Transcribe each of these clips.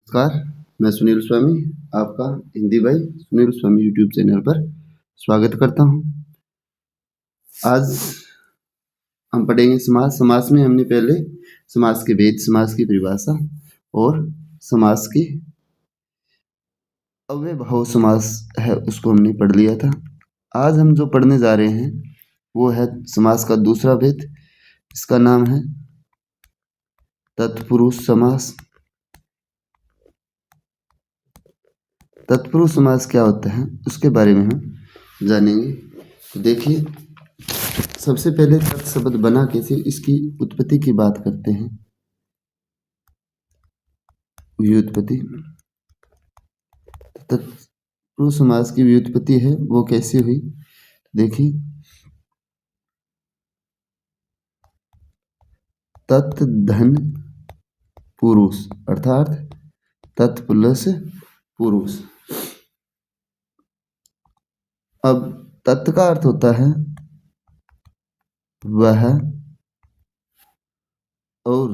नमस्कार, मैं सुनील स्वामी आपका हिंदी भाई सुनील स्वामी यूट्यूब चैनल पर स्वागत करता हूँ। आज हम पढ़ेंगे समास। समास में हमने पहले समास के भेद, समास की परिभाषा और समास की अव्ययभाव समास है उसको हमने पढ़ लिया था। आज हम जो पढ़ने जा रहे हैं वो है समास का दूसरा भेद। इसका नाम है तत्पुरुष समास। तत्पुरुष समास क्या होता है उसके बारे में हम जानेंगे। तो देखिए, सबसे पहले तत् शब्द बना कैसे, इसकी उत्पत्ति की बात करते हैं। व्युत्पत्ति। तत्पुरुष समास की व्युत्पत्ति है वो कैसे हुई, देखिए। तत् धन पुरुष अर्थात तत् प्लस पुरुष। अब तत् का अर्थ होता है वह, और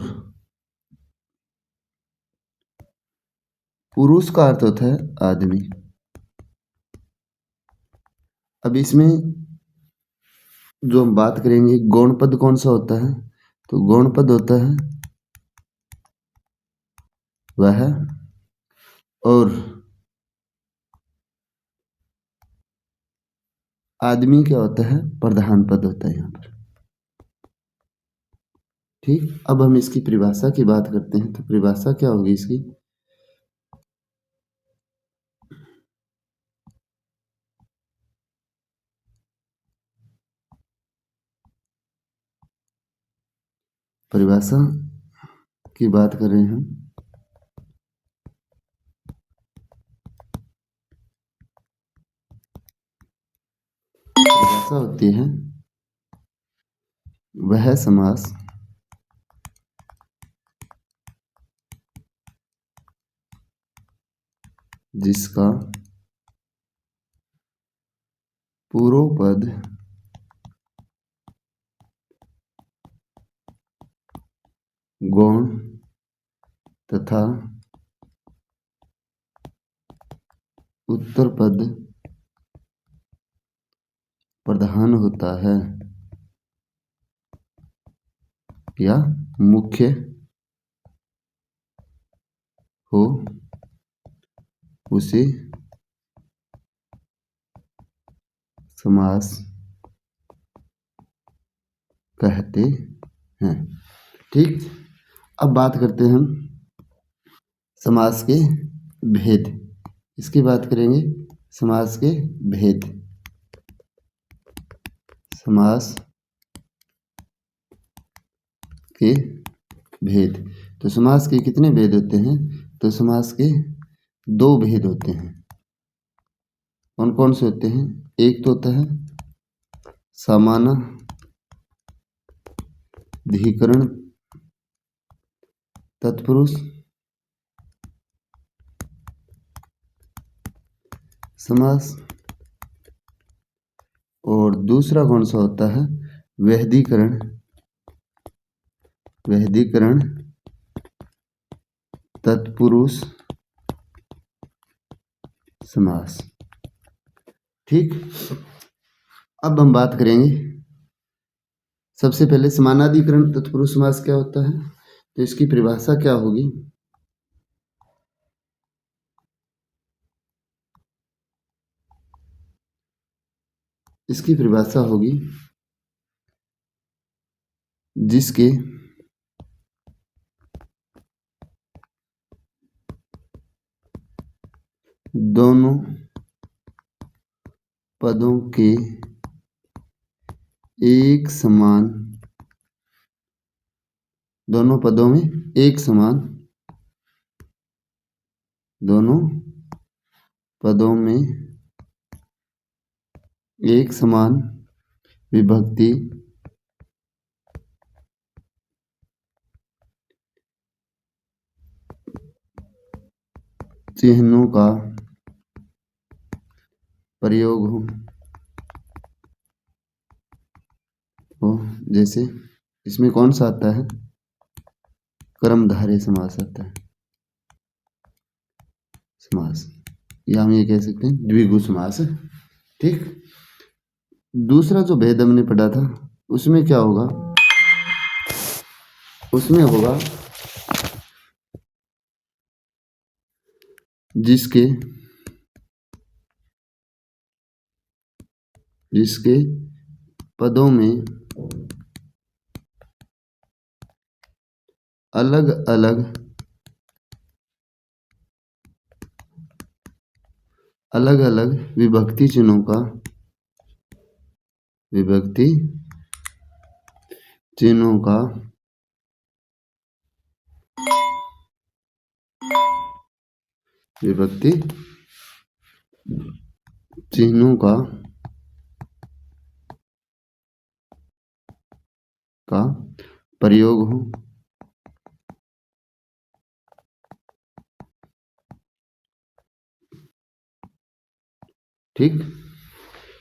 पुरुष का अर्थ होता है आदमी। अब इसमें जो हम बात करेंगे गौण पद कौन सा होता है, तो गौण पद होता है वह, और आदमी क्या होता है, प्रधान पद होता है यहाँ पर। ठीक, अब हम इसकी परिभाषा की बात करते हैं। तो परिभाषा क्या होगी इसकी, परिभाषा की बात कर रहे हैं हम। परिभाषा होती है वह समास जिसका पूर्व पद गौण तथा उत्तर पद प्रधान होता है या मुख्य हो, उसे समास कहते हैं। ठीक, अब बात करते हैं हम समास के भेद। इसकी बात करेंगे, समास के भेद। समास के भेद, तो समास के कितने भेद होते हैं, तो समास के दो भेद होते हैं। कौन कौन से होते हैं, एक तो होता है समानाधिकरण तत्पुरुष समास, और दूसरा कौन सा होता है वैधिकरण तत्पुरुष समास। ठीक, अब हम बात करेंगे सबसे पहले समानाधिकरण तत्पुरुष समास क्या होता है, तो इसकी परिभाषा क्या होगी। इसकी परिभाषा होगी जिसके दोनों पदों के एक समान, दोनों पदों में एक समान, दोनों पदों में एक समान विभक्ति चिन्हों का प्रयोग हो, जैसे इसमें कौन सा आता है, कर्मधारय समास आता है। समास, या हम ये कह सकते हैं द्विगु समास। ठीक, दूसरा जो भेद हमने पढ़ा था उसमें क्या होगा, उसमें होगा जिसके पदों में अलग अलग विभक्ति चिन्हों का प्रयोग हो। ठीक,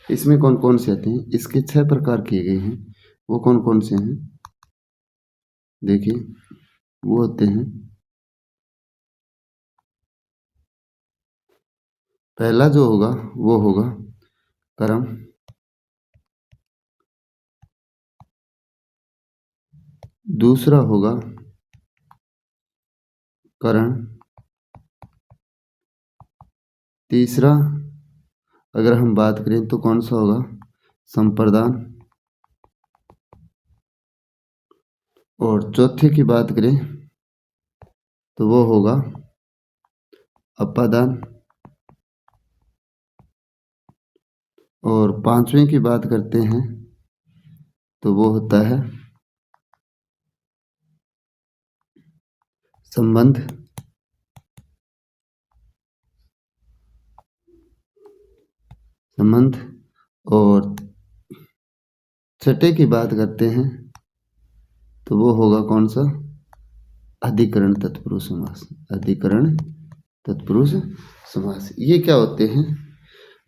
इसमें कौन कौन से आते हैं, इसके 6 प्रकार किए गए हैं। वो कौन कौन से हैं, देखिए, वो होते हैं, पहला जो होगा वो होगा कर्म, दूसरा होगा करण, तीसरा अगर हम बात करें तो कौन सा होगा, संप्रदान, और चौथे की बात करें तो वो होगा अपादान, और पांचवें की बात करते हैं तो वो होता है संबंध, और छठे की बात करते हैं तो वो होगा कौन सा, अधिकरण तत्पुरुष समास, अधिकरण तत्पुरुष समास। ये क्या होते हैं,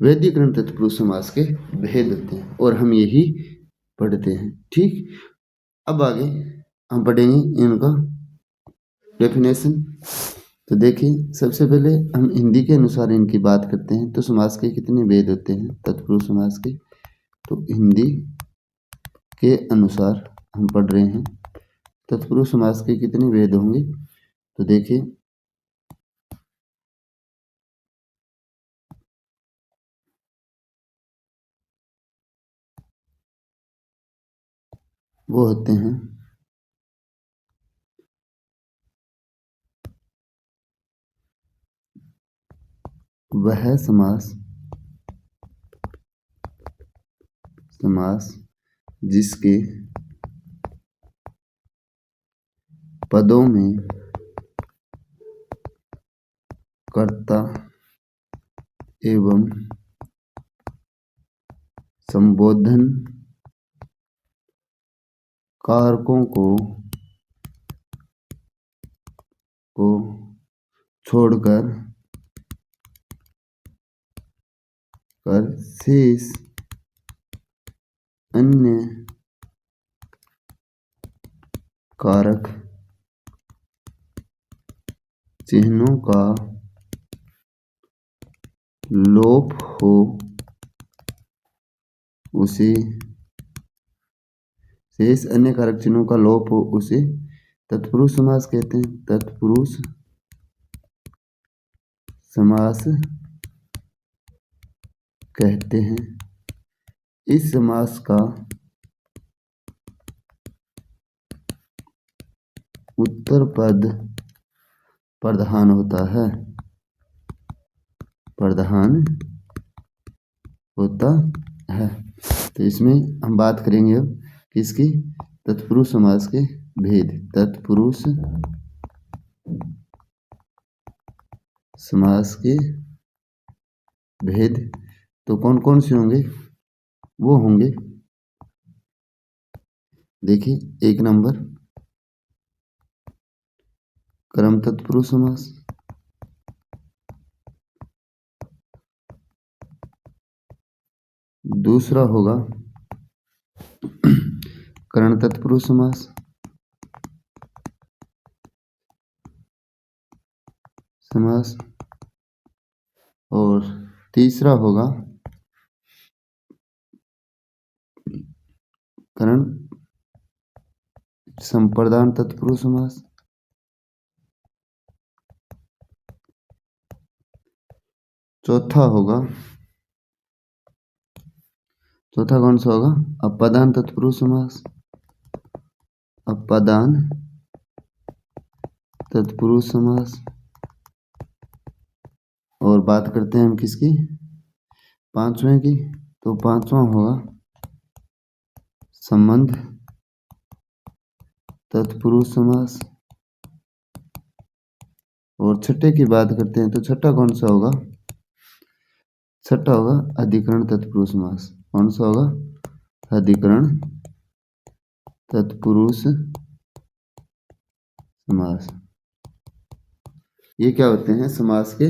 वैदिकरण तत्पुरुष समास के भेद होते हैं और हम यही पढ़ते हैं। ठीक, अब आगे हम पढ़ेंगे इनका डेफिनेशन। तो देखिए, सबसे पहले हम हिंदी के अनुसार इनकी बात करते हैं। तो समास के कितने भेद होते हैं तत्पुरुष समास के, तो हिंदी के अनुसार हम पढ़ रहे हैं तत्पुरुष समास के कितने भेद होंगे। तो देखिए, वो होते हैं वह समास जिसके पदों में कर्ता एवं संबोधन कारकों को छोड़कर शेष अन्य कारक चिन्हों का लोप हो उसे, शेष अन्य कारक चिन्हों का लोप हो उसे तत्पुरुष समास कहते हैं। तत्पुरुष समास कहते हैं। इस समास का उत्तर पद प्रधान होता है, तो इसमें हम बात करेंगे अब किसकी, तत्पुरुष समास के भेद। तत्पुरुष समास के भेद तो कौन कौन से होंगे, वो होंगे, देखिए, 1 नंबर कर्म तत्पुरुष समास, दूसरा होगा करण तत्पुरुष समास, और तीसरा होगा करण संप्रदान तत्पुरुष समास। चौथा कौन सा होगा? अपादान तत्पुरुष समास। अपादान तत्पुरुष समास। और बात करते हैं हम किसकी? पांचवें की। तो पांचवा होगा संबंध तत्पुरुष समास। और छठे की बात करते हैं तो छठा कौन सा होगा? छठा होगा अधिकरण तत्पुरुष समास। कौन सा होगा? अधिकरण तत्पुरुष समास। ये क्या होते हैं? समास के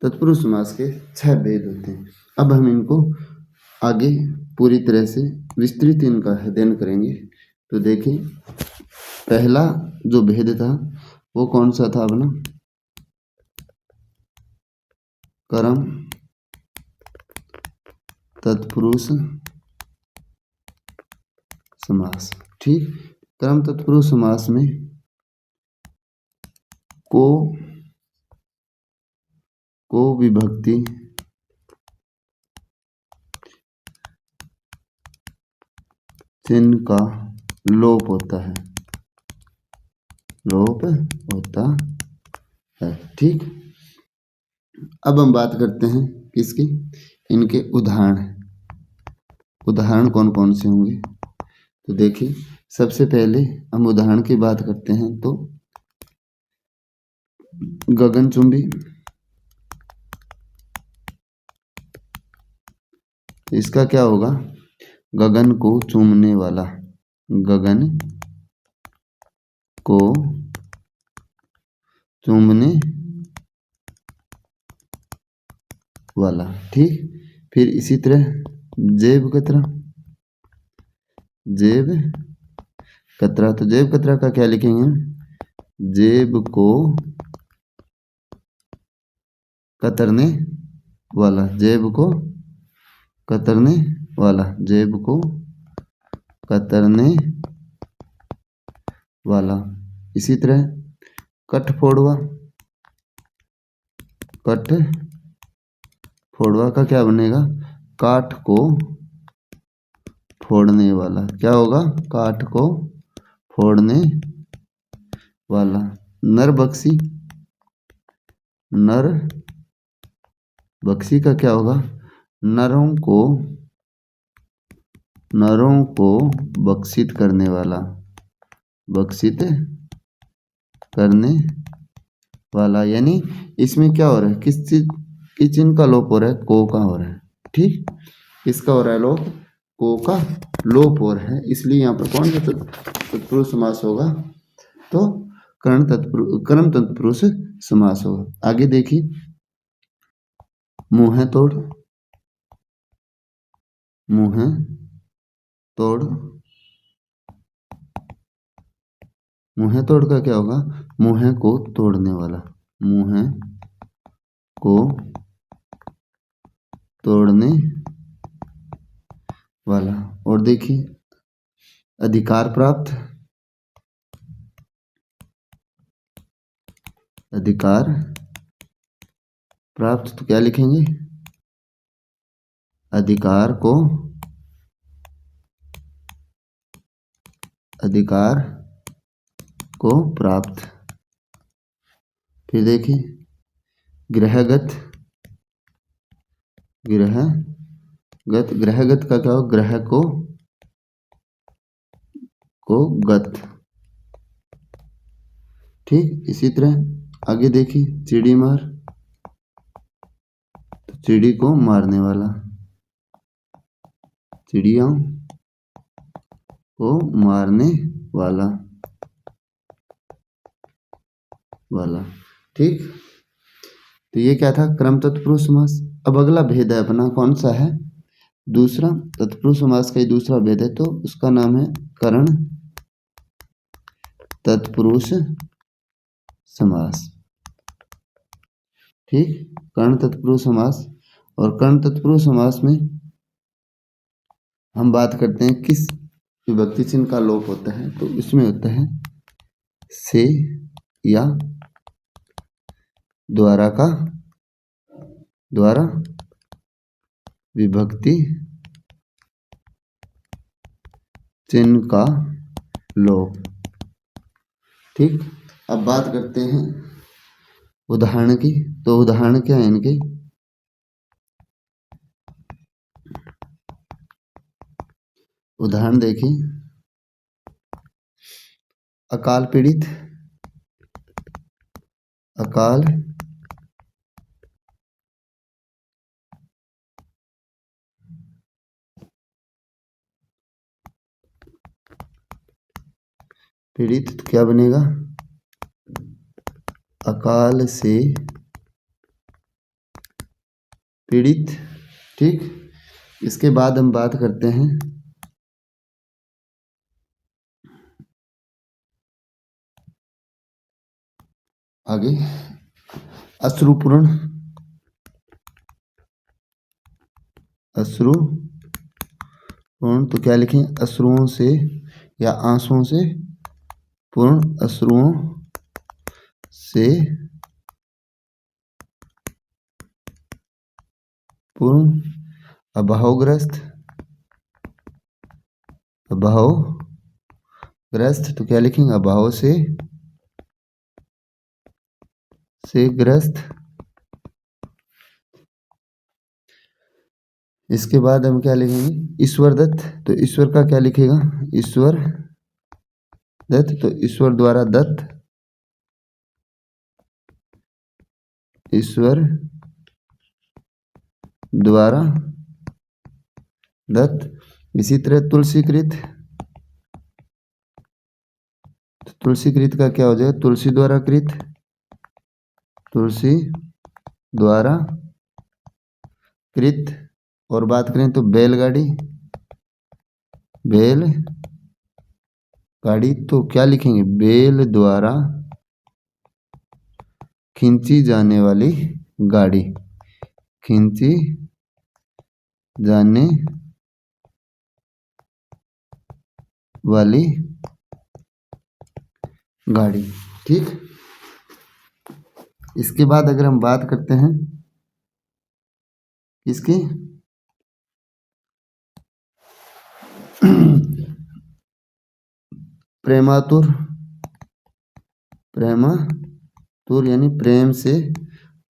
तत्पुरुष समास के 6 भेद होते हैं। अब हम इनको आगे पूरी तरह से विस्तृत इनका अध्ययन करेंगे। तो देखिए, पहला जो भेद था वो कौन सा था अपना? कर्म तत्पुरुष समास। ठीक, कर्म तत्पुरुष समास में को विभक्ति चिन्ह का लोप होता है। ठीक, अब हम बात करते हैं किसकी? इनके उदाहरण कौन कौन से होंगे? तो देखिए, सबसे पहले हम उदाहरण की बात करते हैं तो गगनचुंबी। इसका क्या होगा? गगन को चूमने वाला। गगन को चूमने वाला। ठीक, फिर इसी तरह जेब कतरा। तो जेब कतरा का क्या लिखेंगे? जेब को कतरने वाला। जेब को कतरने वाला। जेब को कतरने वाला। इसी तरह कठफोड़वा। कठफोड़वा का क्या बनेगा? काठ को फोड़ने वाला। क्या होगा? काठ को फोड़ने वाला। नरबक्सी। नरबक्सी का क्या होगा? नरों को बक्सित करने वाला। बक्सित करने वाला। यानी इसमें क्या हो रहा है? किस चीज की चिन्ह का लोप हो रहा है? को का हो रहा है। ठीक, किसका हो रहा है लोप? को का लोप हो रहा है। इसलिए यहाँ पर कौन सा तत्पुरुष समास होगा? तो कर्म तत्पुरुष समास होगा। आगे देखिए, मुंह तोड़। मुंह तोड़ का क्या होगा? मुंह को तोड़ने वाला। मुंह को तोड़ने वाला। और देखिए, अधिकार प्राप्त। अधिकार प्राप्त तो क्या लिखेंगे? अधिकार को प्राप्त। फिर देखिए, ग्रहगत का क्या हो? ग्रह को गत। ठीक, इसी तरह आगे देखिए, चिड़ी मार। तो चिड़ी को मारने वाला। चिड़िया को मारने वाला। ठीक, तो ये क्या था? क्रम तत्पुरुष समास। अब अगला भेद है अपना कौन सा है? दूसरा तत्पुरुष समास का ही दूसरा भेद है, तो उसका नाम है करण तत्पुरुष समास। ठीक, कर्ण तत्पुरुष समास। और कर्ण तत्पुरुष समास में हम बात करते हैं किस विभक्ति चिन्ह का लोप होता है, तो इसमें होता है से या द्वारा विभक्ति चिन्ह का लोप। ठीक, अब बात करते हैं उदाहरण की। तो उदाहरण क्या है इनके, उदाहरण देखिए। अकाल पीड़ित, अकाल पीड़ित, तो क्या बनेगा, अकाल से पीड़ित। ठीक, इसके बाद हम बात करते हैं आगे अश्रुपूर्ण, अश्रुपूर्ण तो क्या लिखें, अश्रुओं से या आंसुओं से पूर्ण, अश्रुओं से पूर्ण। अभावग्रस्त, अभावग्रस्त तो क्या लिखेंगे, अभाव से ग्रस्त। इसके बाद हम क्या लिखेंगे, ईश्वर दत्त। तो ईश्वर का क्या लिखेगा, ईश्वर दत्त, तो ईश्वर द्वारा दत्त, ईश्वर द्वारा दत्त। इसी तरह तुलसीकृत, तो तुलसीकृत का क्या हो जाएगा, तुलसी द्वारा कृत, तुलसी द्वारा कृत। और बात करें तो बैलगाड़ी, बैलगाड़ी तो क्या लिखेंगे, बैल द्वारा खींची जाने वाली गाड़ी, खींची जाने वाली गाड़ी। ठीक, इसके बाद अगर हम बात करते हैं इसकी प्रेमातुर, प्रेमातुर यानी प्रेम से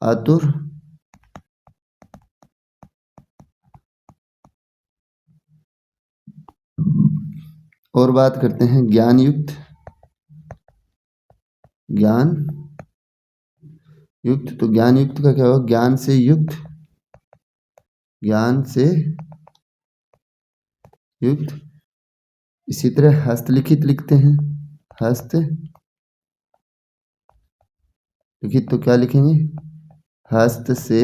आतुर। और बात करते हैं ज्ञान युक्त, ज्ञान युक्त तो ज्ञान युक्त का क्या होगा, ज्ञान से युक्त, ज्ञान से युक्त। इसी तरह हस्तलिखित लिखते हैं, हस्त लिखित तो क्या लिखेंगे, हस्त से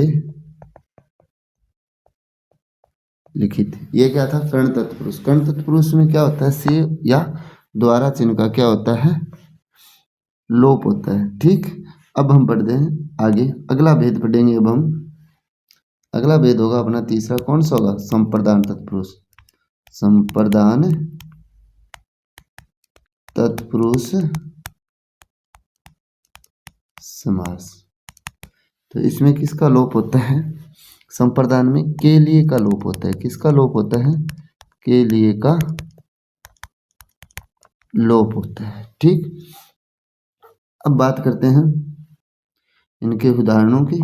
लिखित। ये क्या था, कर्ण तत्पुरुष। कर्ण तत्पुरुष में क्या होता है, से या द्वारा चिन्ह का क्या होता है, लोप होता है। ठीक, अब हम पढ़ते हैं आगे, अगला भेद पढ़ेंगे। अब हम अगला भेद होगा अपना तीसरा, कौन सा होगा, संप्रदान तत्पुरुष, संप्रदान तत्पुरुष समास। तो इसमें किसका लोप होता है, संप्रदान में के लिए का लोप होता है। किसका लोप होता है, के लिए का लोप होता है। ठीक, अब बात करते हैं इनके उदाहरणों की।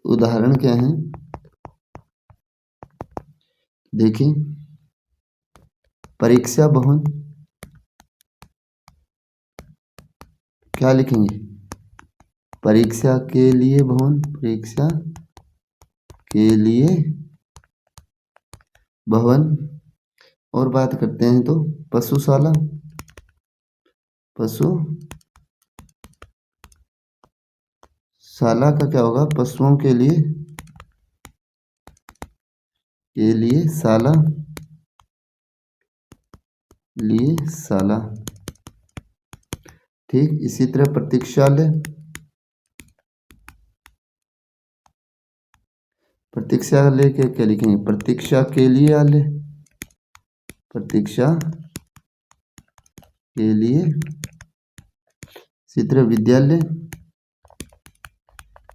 उदाहरण क्या है, देखिए परीक्षा भवन, क्या लिखेंगे, परीक्षा के लिए भवन, परीक्षा के लिए भवन। और बात करते हैं तो पशुशाला, पशुशाला का क्या होगा, पशुओं के लिए शाला, शाला। ठीक, इसी तरह प्रतीक्षालय, प्रतीक्षा लेके क्या लिखेंगे, प्रतीक्षा के लिए आले, प्रतीक्षा के लिए। इसी तरह विद्यालय,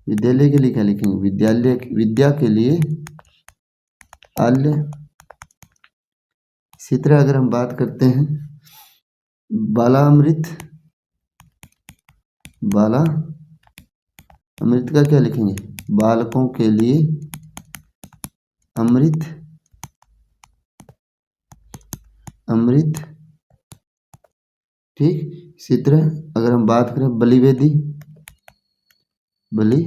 विद्यालय के लिए क्या लिखेंगे, विद्यालय, विद्या के लिए आल्य। इसी तरह अगर हम बात करते हैं बालामृत, बाला अमृत का क्या लिखेंगे, बालकों के लिए अमृत, अमृत। ठीक। इसी तरह अगर हम बात करें बलिवेदी, बलि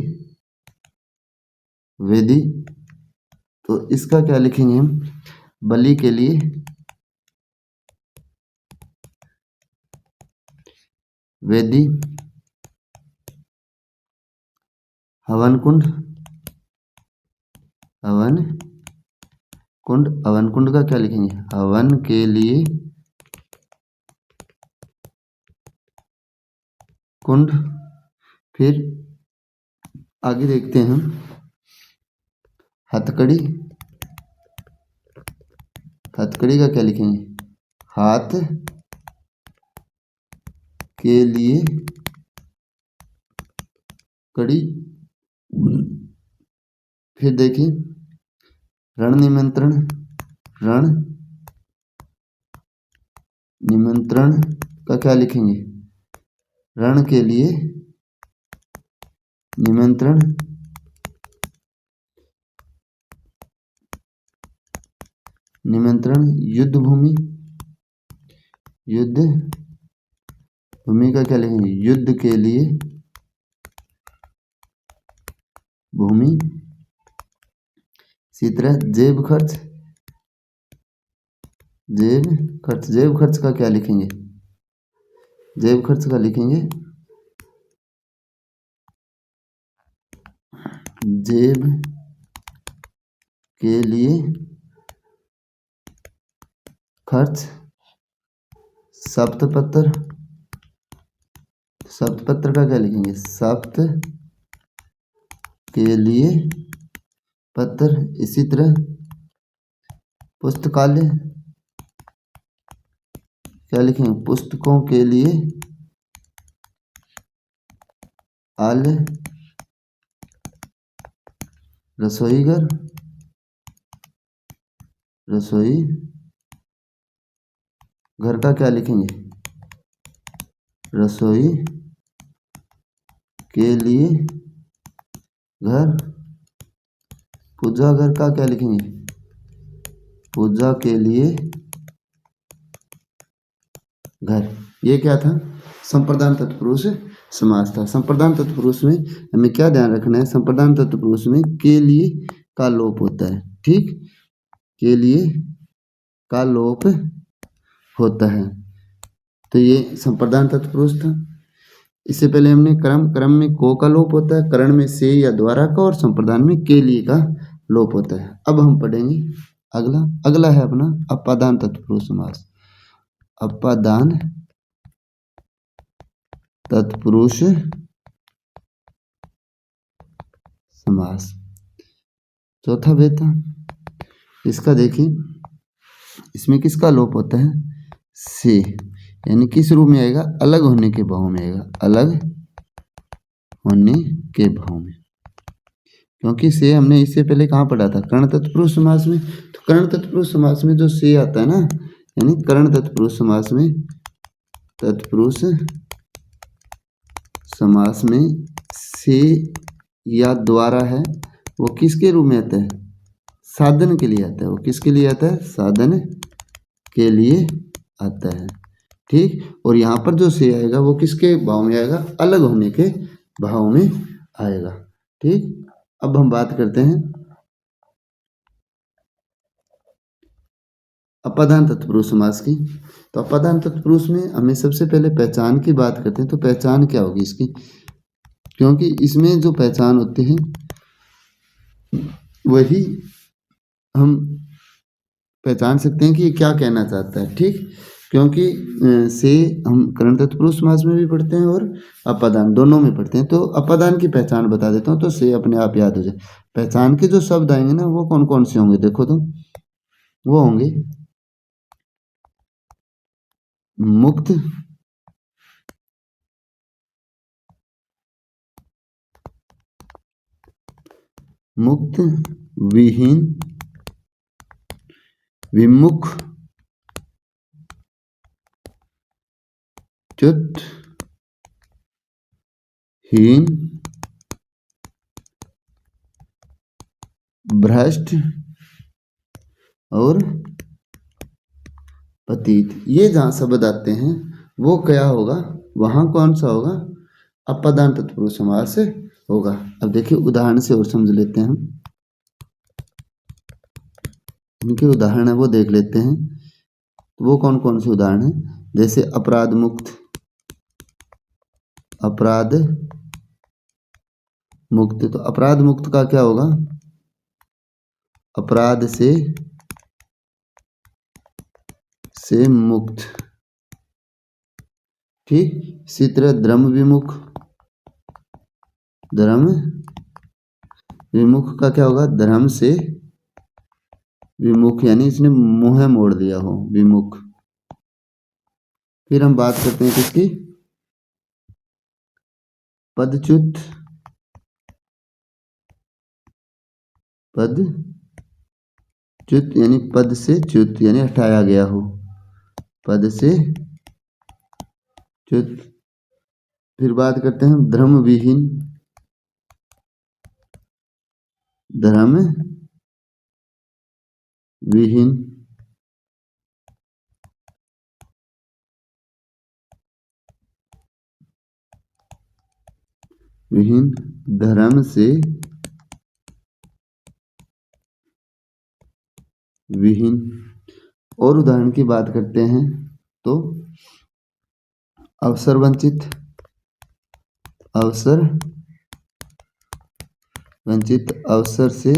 वेदी, तो इसका क्या लिखेंगे हम, बलि के लिए वेदी। हवन कुंड, हवन कुंड, हवन कुंड का क्या लिखेंगे, हवन के लिए कुंड। फिर आगे देखते हैं हम हथकड़ी, हथकड़ी का क्या लिखेंगे, हाथ के लिए कड़ी। फिर देखिए रण निमंत्रण, रण निमंत्रण का क्या लिखेंगे, रण के लिए निमंत्रण। निमंत्रण। युद्ध भूमि, युद्ध भूमि का क्या लिखेंगे, युद्ध के लिए भूमि। इसी तरह जेब खर्च, जेब खर्च, जेब खर्च का क्या लिखेंगे, जेब खर्च का लिखेंगे जेब के लिए खर्च। सप्तपत्र, सप्तपत्र का क्या लिखेंगे, सप्त के लिए पत्र। इसी तरह पुस्तकालय, क्या लिखेंगे, पुस्तकों के लिए आलय। रसोई घर, रसोई घर का क्या लिखेंगे, रसोई के लिए घर। पूजा घर का क्या लिखेंगे, पूजा के लिए घर। ये क्या था, संप्रदान तत्पुरुष समास था। संप्रदान तत्पुरुष में हमें क्या ध्यान रखना है, संप्रदान तत्पुरुष में के लिए का लोप होता है। ठीक, के लिए का लोप होता है। तो ये संप्रदान तत्पुरुष था। इससे पहले हमने क्रम, क्रम में को का लोप होता है, करण में से या द्वारा का, और संप्रदान में के लिए का लोप होता है। अब हम पढ़ेंगे अगला, अगला है अपना अपादान तत्पुरुष समास। अपादान तत्पुरुष समास, चौथा वेता। इसका देखिए, इसमें किसका लोप होता है, से, यानी किस रूप में आएगा, अलग होने के भाव में आएगा, अलग होने के भाव में। क्योंकि से हमने इससे पहले कहाँ पढ़ा था, कर्ण तत्पुरुष समास में। तो कर्ण तत्पुरुष समास में जो से आता है ना, यानी कर्ण तत्पुरुष समास में, तत्पुरुष समास में से या द्वारा है, वो किसके रूप में आता है, साधन के लिए आता है। वो किसके लिए आता है, साधन के लिए आता है। ठीक, और यहाँ पर जो से आएगा वो किसके भाव में आएगा, अलग होने के भाव में आएगा। ठीक, अब हम बात करते हैं अपादान तत्पुरुष समास की। तो अपादान तत्पुरुष में हमें सबसे पहले पहचान की बात करते हैं। तो पहचान क्या होगी इसकी, क्योंकि इसमें जो पहचान होती है वही हम पहचान सकते हैं कि ये क्या कहना चाहता है। ठीक, क्योंकि से हम करण तत्पुरुष समास में भी पढ़ते हैं और अपादान दोनों में पढ़ते हैं। तो अपादान की पहचान बता देता हूँ तो से अपने आप याद हो जाए। पहचान के जो शब्द आएंगे ना वो कौन कौन से होंगे देखो तो, वो होंगे मुक्त, मुक्त, विहीन, विमुख, च्युत, हीन, भ्रष्ट और पतित। ये जहाँ शब्द आते हैं वो क्या होगा, वहाँ कौन सा होगा, अपदान तत्पुरुष समास होगा। अब देखिए उदाहरण से और समझ लेते हैं हम, इनके उदाहरण है वो देख लेते हैं। तो वो कौन कौन से उदाहरण हैं, जैसे अपराध मुक्त, अपराध मुक्त। तो अपराध मुक्त का क्या होगा, अपराध से मुक्त। ठीक, इसी तरह धर्म विमुख, धर्म विमुख का क्या होगा, धर्म से विमुख, यानी इसने मुंह मोड़ दिया हो, विमुख। फिर हम बात करते हैं किसकी, पदच्युत, पदच्युत यानी पद से च्युत यानी हटाया गया हो, पद से च्युत। फिर बात करते हैं धर्म विहीन, धर्म विहीन। विहीन, धर्म से विहीन। और उदाहरण की बात करते हैं तो अवसर वंचित, अवसर वंचित, अवसर से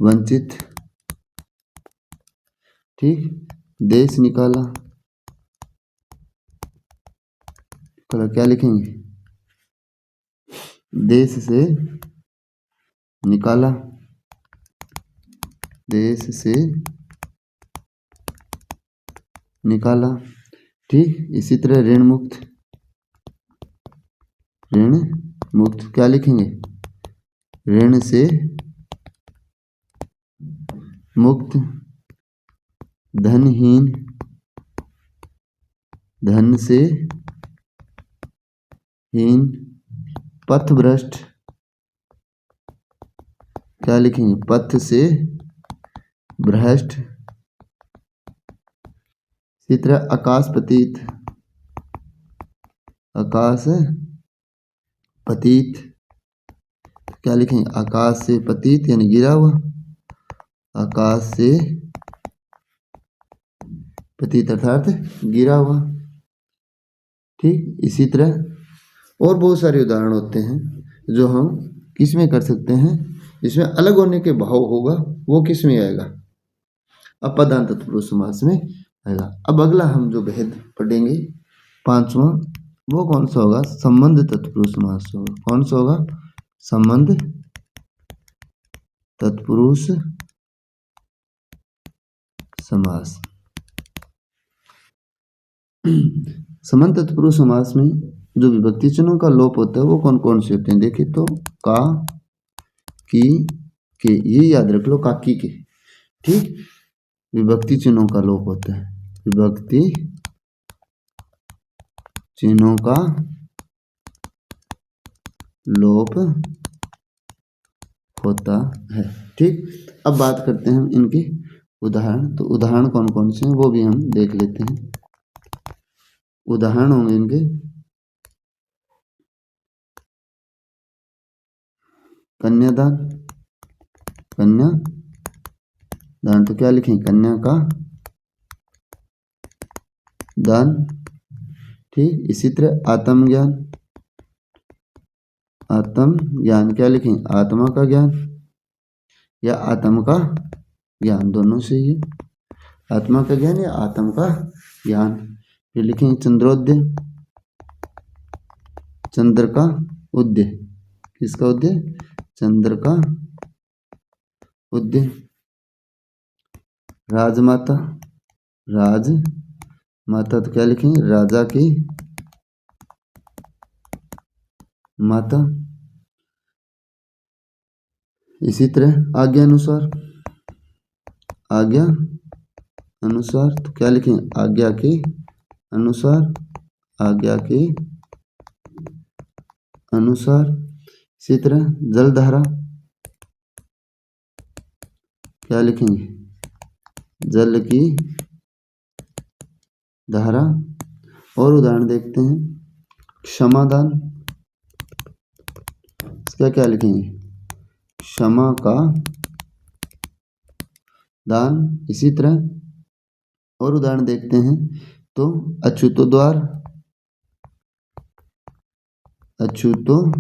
वंचित। ठीक, देश निकाला, क्या लिखेंगे, देश से निकाला, देश से निकाला। ठीक, इसी तरह ऋण मुक्त, ऋण मुक्त क्या लिखेंगे, ऋण से मुक्त। धनहीन, धन से हीन। पथभ्रष्ट क्या लिखेंगे, पथ से भ्रष्ट। इसी तरह आकाश पतित, आकाश पतित क्या लिखेंगे, आकाश से पतित यानी गिरा हुआ, आकाश से पतित अर्थात गिरा हुआ। ठीक, इसी तरह और बहुत सारे उदाहरण होते हैं जो हम किस में कर सकते हैं, इसमें अलग होने के भाव होगा वो किस में आएगा, अपदान तत्पुरुष समास में आएगा। अब अगला हम जो भेद पढ़ेंगे पांचवा, वो कौन सा होगा, संबंध तत्पुरुष समास होगा। कौन सा होगा, संबंध तत्पुरुष समास। संबंध तत्पुरुष समास में जो विभक्ति चिन्हों का लोप होता है वो कौन कौन से होते हैं, देखिए तो का, की, के, ये याद रख लो, काकी के। ठीक, विभक्ति चिन्हों का लोप होता है, विभक्ति चिन्हों का लोप होता है। ठीक, अब बात करते हैं हम इनके उदाहरण। तो उदाहरण कौन कौन से हैं वो भी हम देख लेते हैं। उदाहरण होंगे इनके कन्यादान, कन्यादान तो क्या लिखें, कन्या का दान। ठीक, इसी तरह आत्मज्ञान, आत्म ज्ञान क्या लिखें, आत्मा का ज्ञान या आत्म का ज्ञान, दोनों से ही। आत्मा का ज्ञान या आत्म का ज्ञान। फिर लिखेंगे चंद्रोदय, चंद्र का उदय, किसका उदय, चंद्र का उदय। राजमाता, राजमाता तो क्या लिखेंगे, राजा की माता। इसी तरह आज्ञा अनुसार, आज्ञा अनुसार तो क्या लिखेंगे, आज्ञा के अनुसार, आज्ञा के अनुसार। इसी तरह जलधारा, क्या लिखेंगे, जल की धारा। और उदाहरण देखते हैं, क्षमादान, इसका क्या लिखेंगे, क्षमा का दान। इसी तरह और उदाहरण देखते हैं तो अछूतोद्वार, अछूतोद्वार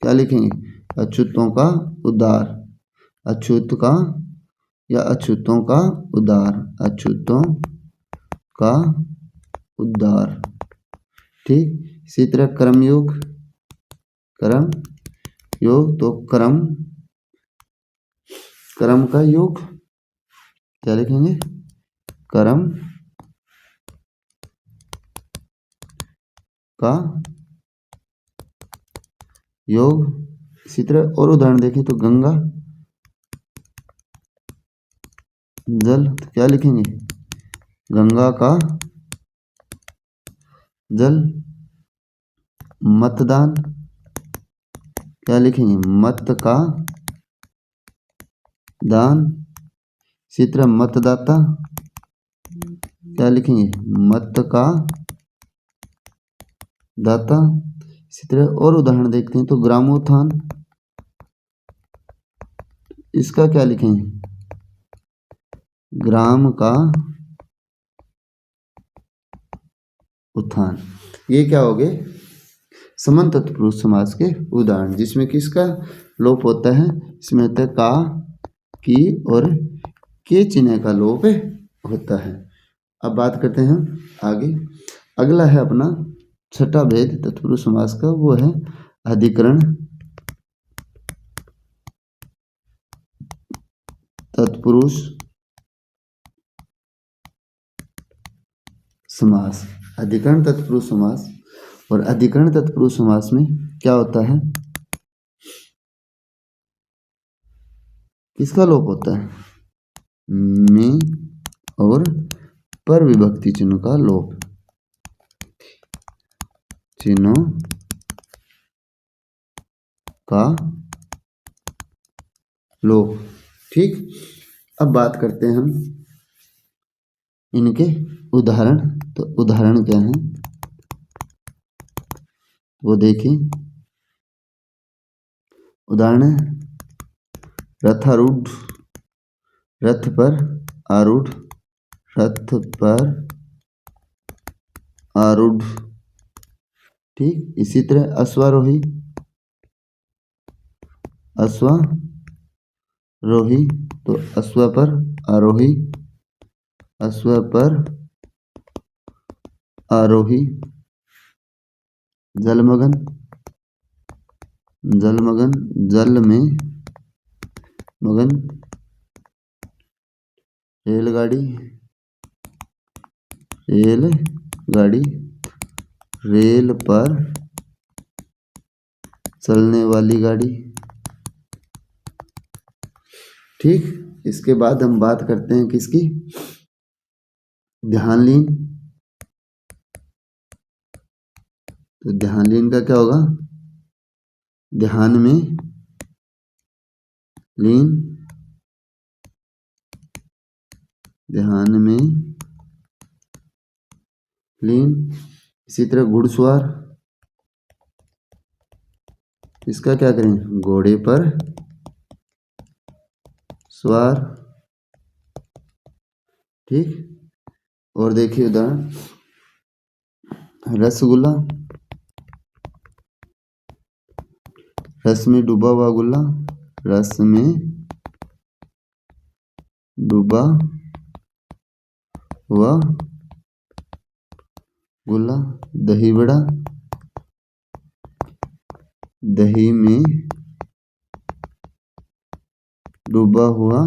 क्या लिखेंगे, अछूतों का उद्धार, अछूत का या अछूतों का उद्धार, अछूतों का उद्धार। ठीक। इसी तरह कर्मयोग, कर्म योग तो कर्म का योग क्या लिखेंगे, कर्म का योग। इसी तरह और उदाहरण देखें तो गंगा जल तो क्या लिखेंगे, गंगा का जल। मतदान क्या लिखेंगे, मत का दान। इसी तरह मतदाता क्या लिखेंगे, मत का दाता। इसी तरह और उदाहरण देखते हैं तो ग्रामोत्थान, इसका क्या लिखेंगे, ग्राम का उत्थान। ये क्या हो गए, समन तत्पुरुष समास के उदाहरण, जिसमें किसका लोप होता है, इसमें होता है का, की और के चिन्ह का लोप होता है। अब बात करते हैं आगे। अगला है अपना छठा भेद तत्पुरुष समास का, वो है अधिकरण तत्पुरुष समास। अधिकरण तत्पुरुष समास, और अधिकरण तत्पुरुष समास में क्या होता है, किसका लोप होता है, में और पर विभक्ति चिन्ह का लोप, चिन्हों का लोप। ठीक। अब बात करते हैं हम इनके उदाहरण। तो उदाहरण क्या है वो देखिए। उदाहरण है रथारूढ़, रथ पर आरूढ़, रथ पर आरूढ़। ठीक। इसी तरह अश्वारोही, अश्वारोही तो अश्व पर आरोही, अश्व पर आरोही। जलमग्न, जलमग्न जल में मगन। रेलगाड़ी, रेलगाड़ी रेल पर चलने वाली गाड़ी। ठीक। इसके बाद हम बात करते हैं किसकी, ध्यानलीन। तो ध्यानलीन का क्या होगा, ध्यान में लीन, ध्यान में लीन। इसी तरह घुड़सवार, इसका क्या करें, घोड़े पर सवार। ठीक। और देखिए उदाहरण, रसगुल्ला, रस में डूबा हुआ गुल्ला, रस में डूबा हुआ गोला, दही बड़ा, दही में डूबा हुआ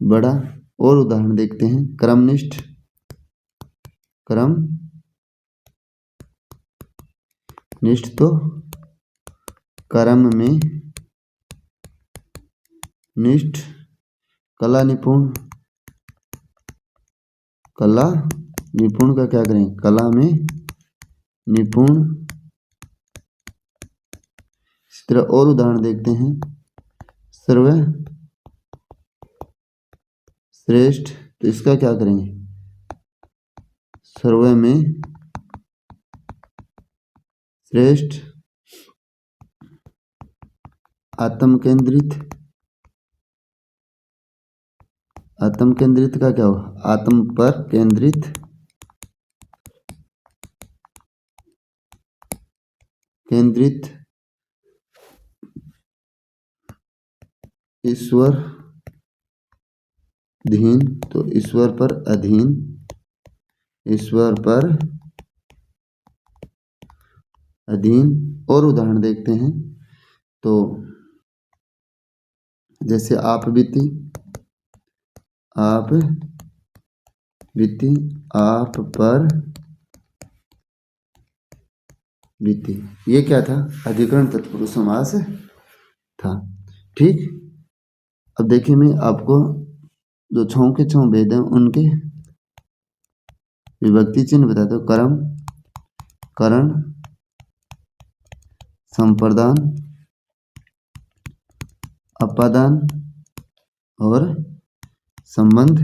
बड़ा। और उदाहरण देखते हैं। क्रमनिष्ठ, क्रम निष्ठ तो कर्म में निष्ठ। कला निपुण, कला निपुण का क्या करें? कला में निपुण। इस तरह और उदाहरण देखते हैं। सर्व श्रेष्ठ, तो इसका क्या करेंगे? सर्व में श्रेष्ठ। आत्म केंद्रित, आत्म केंद्रित का क्या हुआ? आत्म पर केंद्रित, केंद्रित। ईश्वर धीन, तो ईश्वर पर अधीन, ईश्वर पर अधीन। और उदाहरण देखते हैं। तो जैसे आप बीती, आप बीती, आप पर बीती। ये क्या था? अधिकरण तत्पुरुष समास था। ठीक। अब देखिए, मैं आपको जो छौ के छौ भेद हैं उनके विभक्ति चिन्ह बताता हूँ। कर्म, करण, संप्रदान, अपादान और संबंध।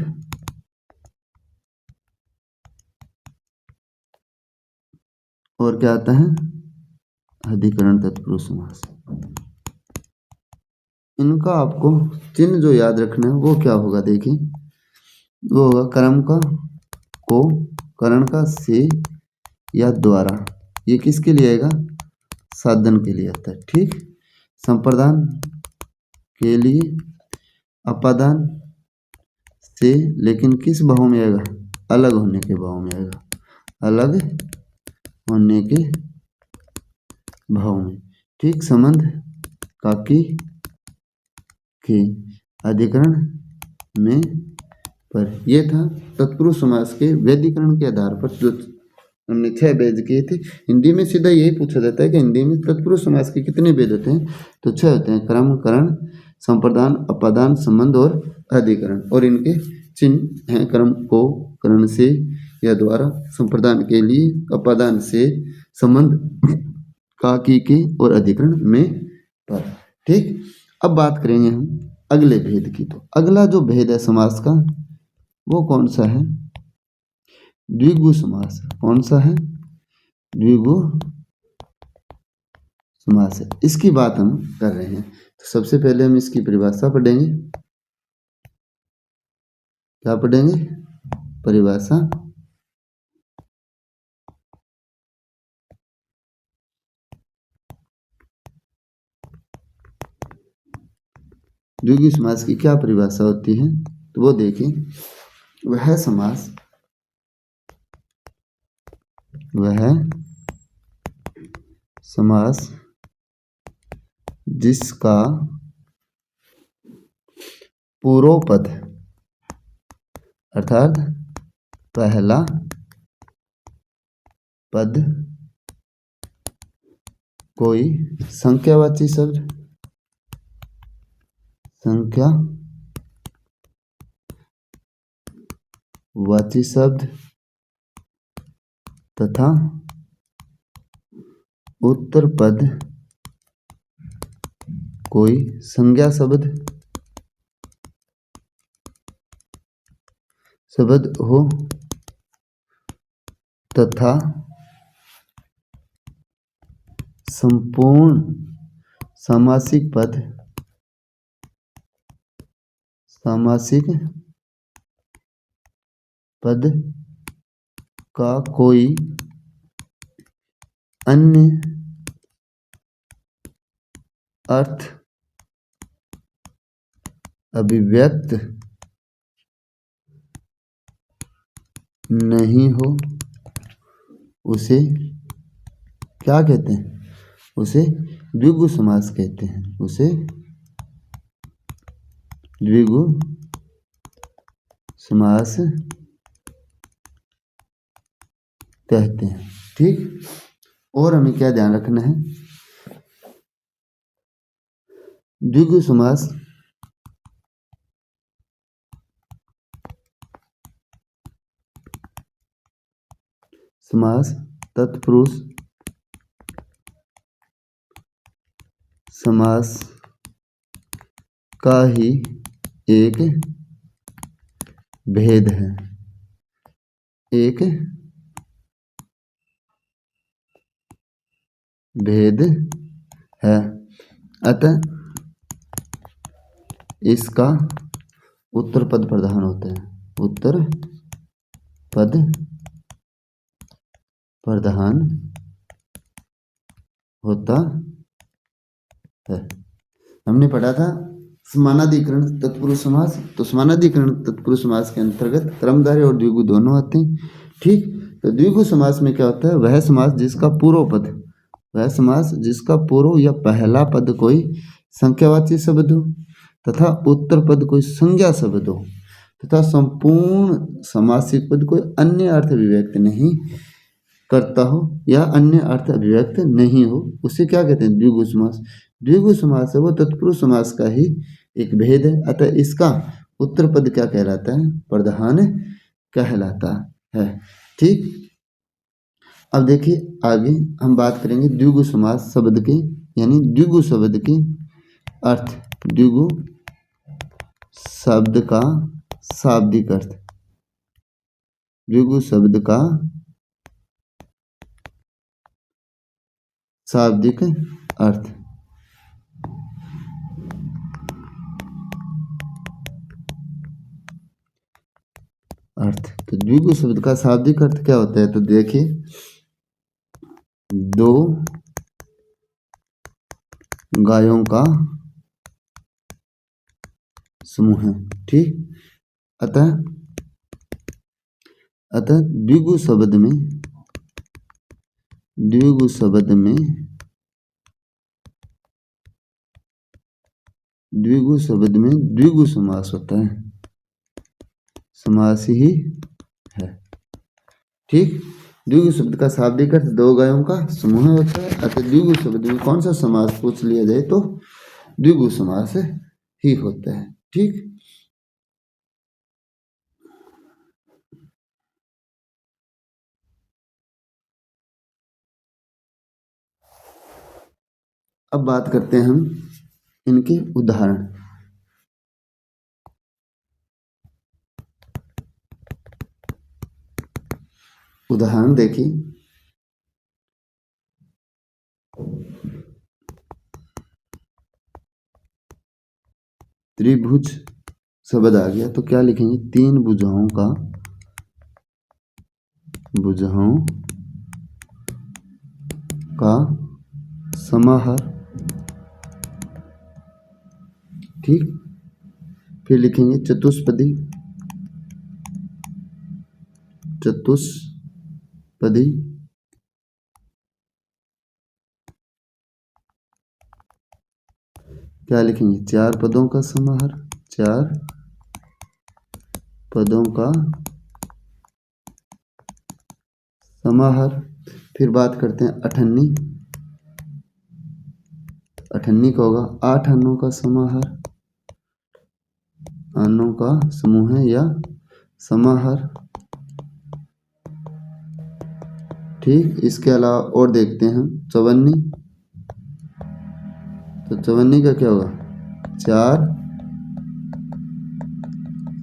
और क्या आता है? अधिकरण तत्पुरुष समास। इनका आपको चिन्ह जो याद रखना है वो क्या होगा? देखिए, वो होगा कर्म का को, करण का से या द्वारा। ये किसके लिए आएगा? साधन के लिए आता है। ठीक। संप्रदान के लिए, अपादान से, लेकिन किस भाव में आएगा? अलग होने के भाव में आएगा, अलग होने के भाव में। ठीक। संबंध काकी के अधिकरण में पर। ये था तत्पुरुष समास के वैदिकरण के आधार पर जो हमने 6 भेद किए थे। हिंदी में सीधा यही पूछा जाता है कि हिंदी में तत्पुरुष समास के कितने भेद होते हैं? तो 6 होते हैं। क्रम, करण, संप्रदान, अपादान, संबंध और अधिकरण। और इनके चिन्ह हैं। क्रम को करण से या द्वारा, संप्रदान के लिए, अपादान से, संबंध काकी के और अधिकरण में पर। ठीक। अब बात करेंगे हम अगले भेद की। तो अगला जो भेद है समास का वो कौन सा है? द्विगु समास। कौन सा है? द्विगु समास है। इसकी बात हम कर रहे हैं। तो सबसे पहले हम इसकी परिभाषा पढ़ेंगे। क्या पढ़ेंगे? परिभाषा। द्विगु समास की क्या परिभाषा होती है? तो वो देखें। वह समास, वह समास जिसका पूर्व पद अर्थात पहला पद कोई संख्यावाची शब्द, संख्यावाची शब्द तथा उत्तर पद कोई संज्ञा शब्द हो तथा संपूर्ण सामासिक पद का कोई अन्य अर्थ अभिव्यक्त नहीं हो उसे क्या कहते हैं? उसे द्विगु समास कहते हैं। उसे द्विगु समास कहते हैं। ठीक, और हमें क्या ध्यान रखना है? द्विगु समास तत्पुरुष समास का ही एक भेद है। एक भेद है। अतः इसका उत्तर पद प्रधान होता है। उत्तर पद प्रधान होता है। हमने पढ़ा था समानाधिकरण तत्पुरुष समास। तो समानाधिकरण तत्पुरुष समास के अंतर्गत क्रमधारय और द्विगु दोनों आते हैं। ठीक, तो द्विगु समास में क्या होता है? वह समास जिसका पूर्व या पहला पद कोई संख्यावाची शब्द हो तथा उत्तर पद कोई संज्ञा शब्द हो तथा संपूर्ण समासिक पद कोई अन्य अर्थ अभिव्यक्त नहीं करता हो या अन्य अर्थ अभिव्यक्त नहीं हो, उसे क्या कहते हैं? द्विगु समास। द्विगु समास है वो तत्पुरुष समास का ही एक भेद है। अतः इसका उत्तर पद क्या कहलाता है? प्रधान कहलाता है। ठीक, अब देखिए आगे हम बात करेंगे द्विगु समास शब्द के, यानी द्विगु शब्द के अर्थ। द्विगु शब्द का शाब्दिक अर्थ। द्विगु शब्द का शाब्दिक अर्थ। तो द्विगु शब्द का शाब्दिक अर्थ क्या होता है? तो देखिए, दो गायों का समूह है। ठीक, अतः द्विगु शब्द में द्विगु शब्द में द्विगु समास होता है। समास ही है। ठीक, द्विगु शब्द का शाब्दिक अर्थ दो गायों का समूह होता है। अतः द्विगु शब्द में कौन सा समास पूछ लिया जाए तो द्विगु समास ही होता है। ठीक, अब बात करते हैं हम इनके उदाहरण। उदाहरण देखिए, त्रिभुज शब्द आ गया तो क्या लिखेंगे? तीन भुजाओं का समाहार। ठीक, फिर लिखेंगे चतुष्पदी क्या लिखेंगे? चार पदों का समाहार। चार पदों का समाहार। फिर बात करते हैं अठन्नी। अठन्नी का होगा आठ अन्नों का समाहार। अन्नों का समूह है या समाहार। ठीक, इसके अलावा और देखते हैं चवन्नी। तो चवन्नी का क्या होगा? चार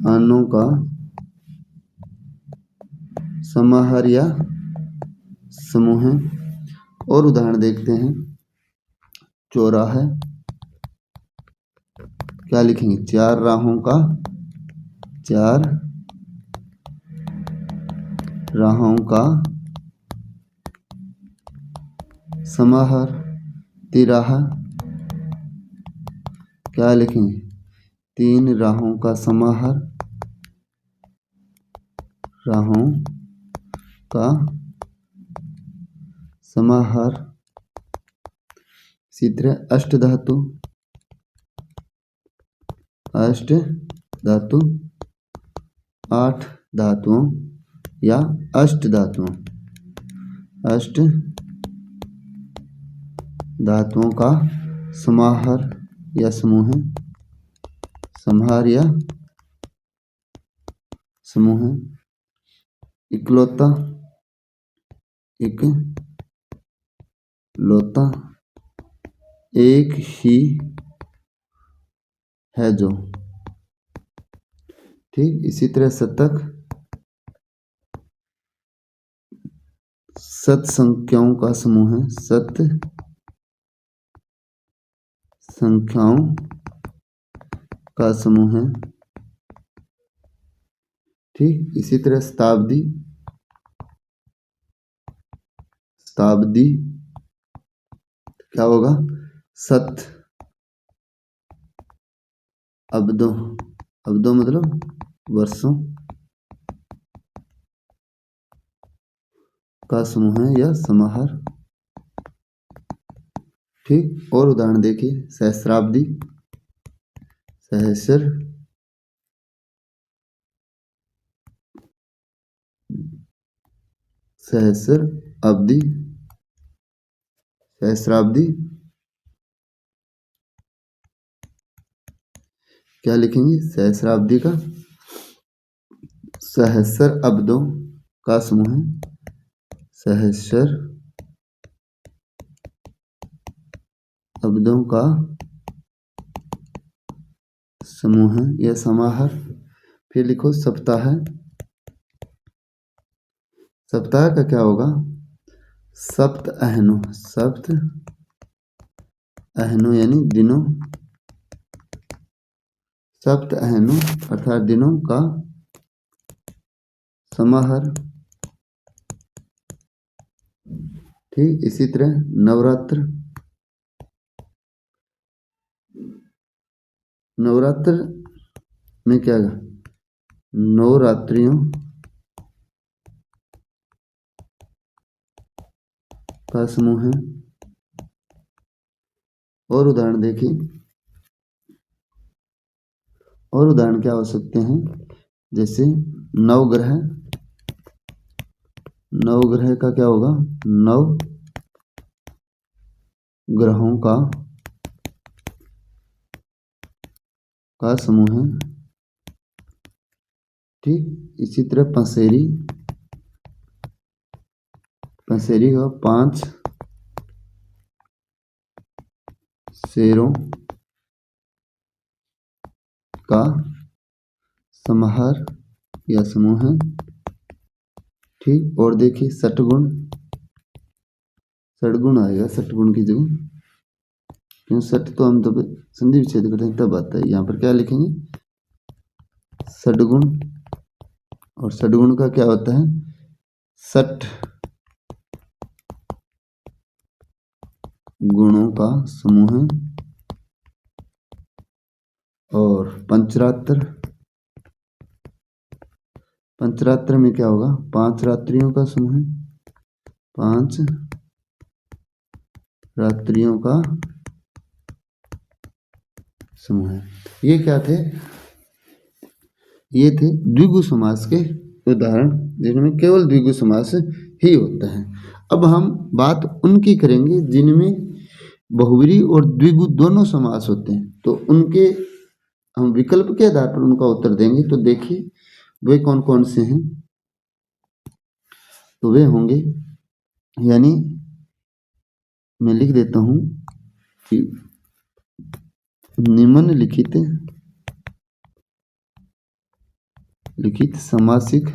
अन्नों का समाहार या समूह है। और उदाहरण देखते हैं चौराहा। क्या लिखेंगे? चार राहों का समाहार। तिराहा। क्या लिखेंगे? तीन राहों का समाहार, राहों का समाहार। इसी तरह अष्ट धातु, अष्ट धातु, आठ धातुओं या अष्ट धातुओं, अष्ट धातुओं का समाहार या समूह है, समाहार या समूह है। इकलौता, इकलौता, एक ही है जो, ठीक। इसी तरह शतक, सत संख्याओं का समूह है, सत संख्याओं का समूह है, ठीक। इसी तरह शताब्दी, शताब्दी क्या होगा, सत अब्दों, अब्दों मतलब वर्षों का समूह है या समाहार, ठीक। और उदाहरण देखिए, सहस्राब्दी, सहस्र सहस्र अब्दी, सहस्राब्दी क्या लिखेंगे, सहस्राब्दी का सहस्र अब्दों का समूह है, सहस्र अब्दों का समूह है या समाहार। फिर लिखो सप्ताह, सप्ताह का क्या होगा, सप्त अहनो, सप्त अहनो यानी दिनों, सप्त अहनो अर्थात दिनों का समाहार, ठीक। इसी तरह नवरात्र, नवरात्र में क्या है, नवरात्रियों का समूह है। और उदाहरण देखिए, और उदाहरण क्या हो सकते हैं, जैसे नवग्रह, नवग्रह का क्या होगा, नव ग्रहों का समूह है, ठीक। इसी तरह पंसेरी, पंसेरी का पांच शेरों का समाहार या समूह है, ठीक। और देखिए सटगुण, सटगुण आएगा, सटगुण की जगह, क्यों सट तो हम जब संधि विच्छेद करते हैं तब आता है, यहाँ पर क्या लिखेंगे, सटगुण। और सटगुण का क्या होता है, सट गुणों का समूह है। और पंचरात्र, पंचरात्र में क्या होगा, पांच रात्रियों का समूह है, पांच रात्रियों का समूह है। ये क्या थे, ये थे द्विगु समास के उदाहरण, जिनमें केवल द्विगु समास ही होता है। अब हम बात उनकी करेंगे जिनमें बहुब्री और द्विगु दोनों समास होते हैं, तो उनके हम विकल्प के आधार पर उनका उत्तर देंगे। तो देखिए वे कौन कौन से हैं, तो वे होंगे, यानी मैं लिख देता हूं कि निम्नलिखित लिखित समासिक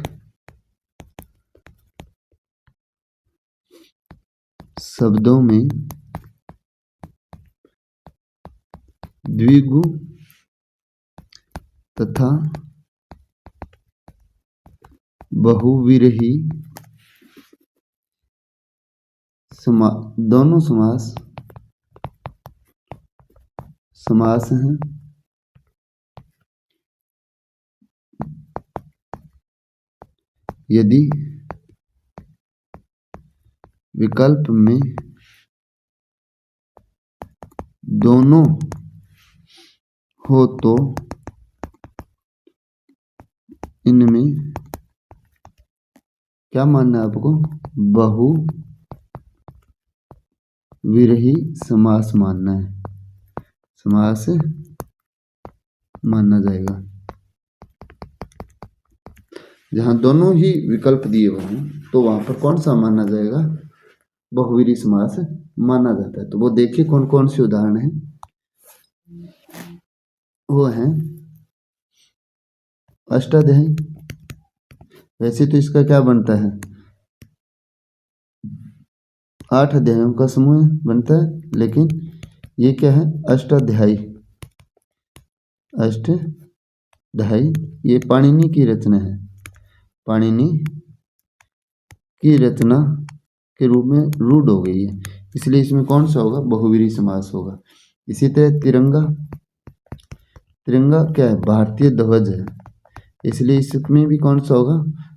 शब्दों में द्विगु तथा बहुव्रीहि दोनों समास हैं, यदि विकल्प में दोनों हो तो इनमें क्या मानना है आपको? बहुव्रीहि समास मानना है, समास मानना जाएगा। जहां दोनों ही विकल्प दिए हुए हैं तो वहां पर कौन सा माना जाएगा? बहुव्रीहि समास माना जाता है। तो वो देखिए कौन कौन से उदाहरण हैं। वो हैं अष्टाध्यायी। वैसे तो इसका क्या बनता है? 8 अध्यायों का समूह बनता है, लेकिन ये क्या है? अष्टाध्यायी। अष्टाध्यायी ये पाणिनि की रचना है। पाणिनि की रचना के रूप में रूढ़ हो गई है, इसलिए इसमें कौन सा होगा? बहुव्रीहि समास होगा। इसी तरह तिरंगा। तिरंगा क्या है? भारतीय ध्वज है, इसलिए इसमें भी कौन सा होगा?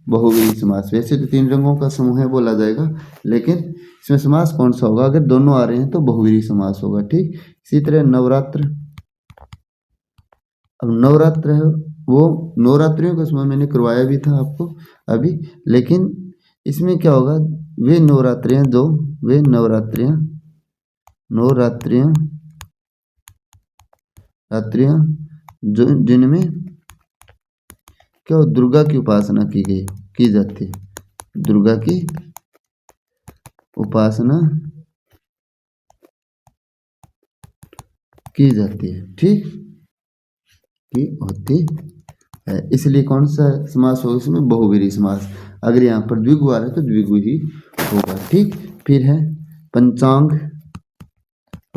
बहुव्रीहि समास। वैसे तो 3 रंगों का समूह है बोला जाएगा, लेकिन इसमें समास कौन सा होगा? अगर दोनों आ रहे हैं तो बहुव्रीहि समास होगा। ठीक। इसी तरह नवरात्र। अब नवरात्र है वो नवरात्रियों का समय मैंने करवाया भी था आपको अभी, लेकिन इसमें क्या होगा? वे नवरात्रियां रात्रियां जो जिनमें क्या दुर्गा की उपासना की जाती है। दुर्गा की उपासना की जाती है। ठीक, की होती है, इसलिए कौन सा समास होगा इसमें? बहुव्रीहि समास। अगर यहाँ पर द्विगु आ रहा है तो द्विगु ही होगा। ठीक। फिर है पंचांग।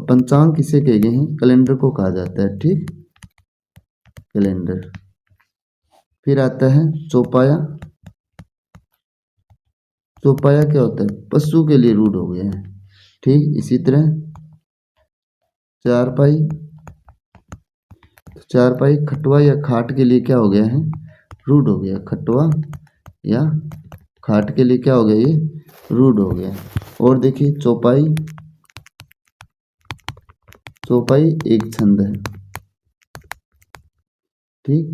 पंचांग किसे कहे गए हैं? कैलेंडर को कहा जाता है। ठीक, कैलेंडर। फिर आता है चौपाया। चौपाया क्या होता है? पशु के लिए रूढ़ हो गया है। ठीक। इसी तरह चारपाई। चारपाई खटवा या खाट के लिए क्या हो गया है? रूढ़ हो गया। खटवा या खाट के लिए क्या हो गया? ये रूढ़ हो गया। और देखिए चौपाई। चौपाई एक छंद है। ठीक।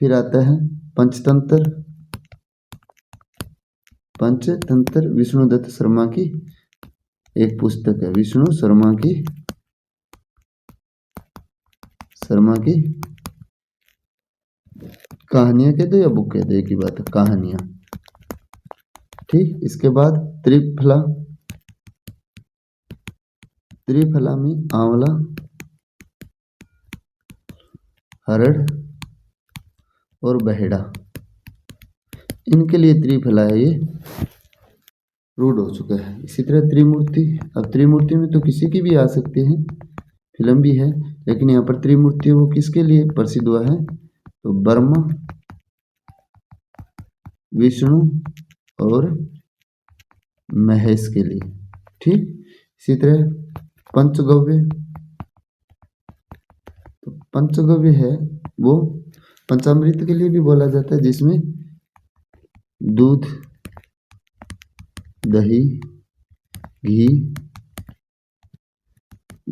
फिर आता है पंचतंत्र। पंचतंत्र विष्णुदत्त शर्मा की एक पुस्तक है। विष्णु शर्मा की कहानियां कह दो या बुक कह दो, एक ही बात है, कहानियां। ठीक। इसके बाद त्रिफला। त्रिफला में आंवला, हरड़ और बहेड़ा, इनके लिए त्रिफला है, ये रूढ़ हो चुका है। इसी तरह त्रिमूर्ति। अब त्रिमूर्ति में तो किसी की भी आ सकती है, फिल्म भी है, लेकिन यहाँ पर त्रिमूर्ति वो किसके लिए प्रसिद्ध हुआ है? तो ब्रह्मा, विष्णु और महेश के लिए। ठीक। इसी तरह पंचगव्य। तो पंचगव्य है वो पंचामृत के लिए भी बोला जाता है, जिसमें दूध, दही, घी,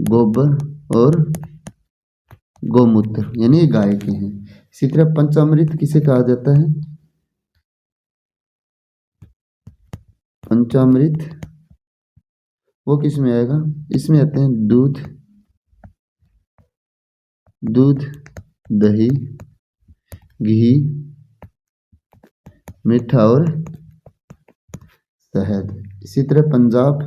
गोबर और गौमूत्र, यानी गाय के हैं। इसी तरह पंचामृत किसे कहा जाता है? पंचामृत वो किस में आएगा? इसमें आते हैं दूध, दही, घी, मीठा और शहद। इसी तरह पंजाब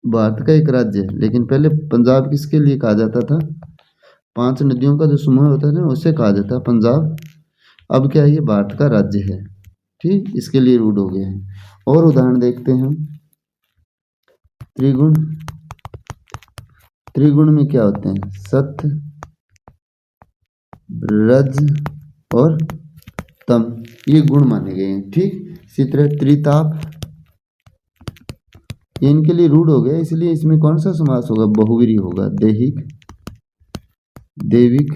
भारत का एक राज्य है, लेकिन पहले पंजाब किसके लिए कहा जाता था? 5 नदियों का जो समूह होता था उसे कहा जाता है पंजाब। अब क्या है? ये भारत का राज्य है। ठीक, इसके लिए रूढ़ हो गया है। और उदाहरण देखते हैं हम। त्रिगुण। त्रिगुण में क्या होते हैं? सत्य, रज और तम, ये गुण माने गए हैं। ठीक। इसी तरह त्रिताप, ये इनके लिए रूढ़ हो गया, इसलिए इसमें कौन सा समास होगा? बहुव्रीहि होगा। दैहिक, दैविक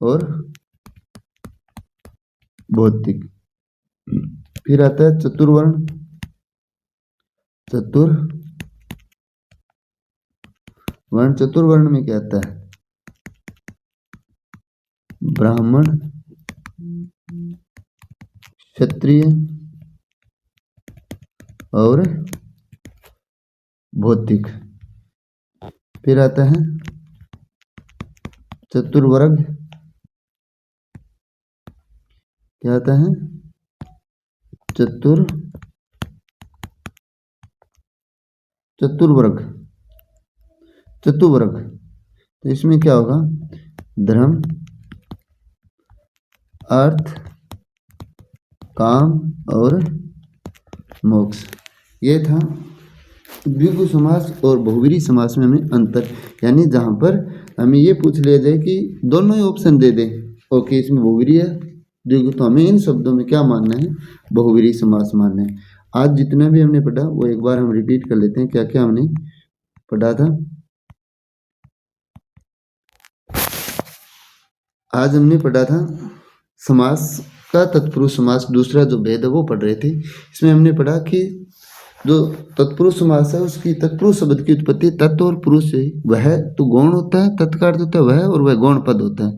और भौतिक। फिर आता है चतुर्वर्ण। चतुर्वर्ण में क्या आता है? ब्राह्मण, क्षत्रिय और भौतिक। फिर आता है चतुर्वर्ग। क्या आता है? चतुर्वर्ग। तो इसमें क्या होगा? धर्म, अर्थ, काम और मोक्ष। ये था द्विगु समास और बहुब्रीहि समास में हमें अंतर, यानी जहाँ पर हमें ये पूछ लिया जाए कि दोनों ही ऑप्शन दे दें, ओके इसमें बहुब्रीहि है द्विगु, तो हमें इन शब्दों में क्या मानना है? बहुब्रीहि समास मानना है। आज जितना भी हमने पढ़ा वो एक बार हम रिपीट कर लेते हैं। क्या क्या हमने पढ़ा था? आज हमने पढ़ा था समास का तत्पुरुष समास, दूसरा जो भेद है वो पढ़ रहे थे। इसमें हमने पढ़ा कि जो तत्पुरुष समास है उसकी तत्पुरुष शब्द की उत्पत्ति तत् और पुरुष से, वह तो गौण होता है, तत् का अर्थ होता है वह, और वह गौण पद होता है,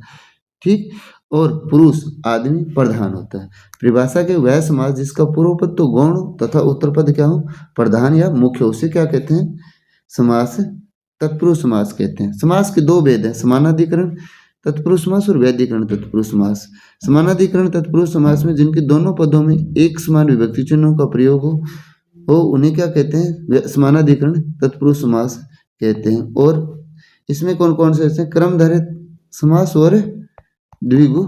ठीक। और पुरुष आदमी प्रधान होता है। परिभाषा के वह समास जिसका पूर्व पद तो गौण तथा उत्तर पद क्या हो? प्रधान या मुख्य, उसे क्या कहते हैं? समास तत्पुरुष समास कहते हैं। समास के दो भेद हैं, समानाधिकरण तत्पुरुष समास और वैधिकरण तत्पुरुष समास। समानाधिकरण तत्पुरुष समास में जिनके दोनों पदों में एक समान विभक्ति चिन्हों का प्रयोग हो उन्हें क्या कहते हैं? समानाधिकरण तत्पुरुष समास कहते हैं। और इसमें कौन कौन से ऐसे क्रमधारय समास और द्विगु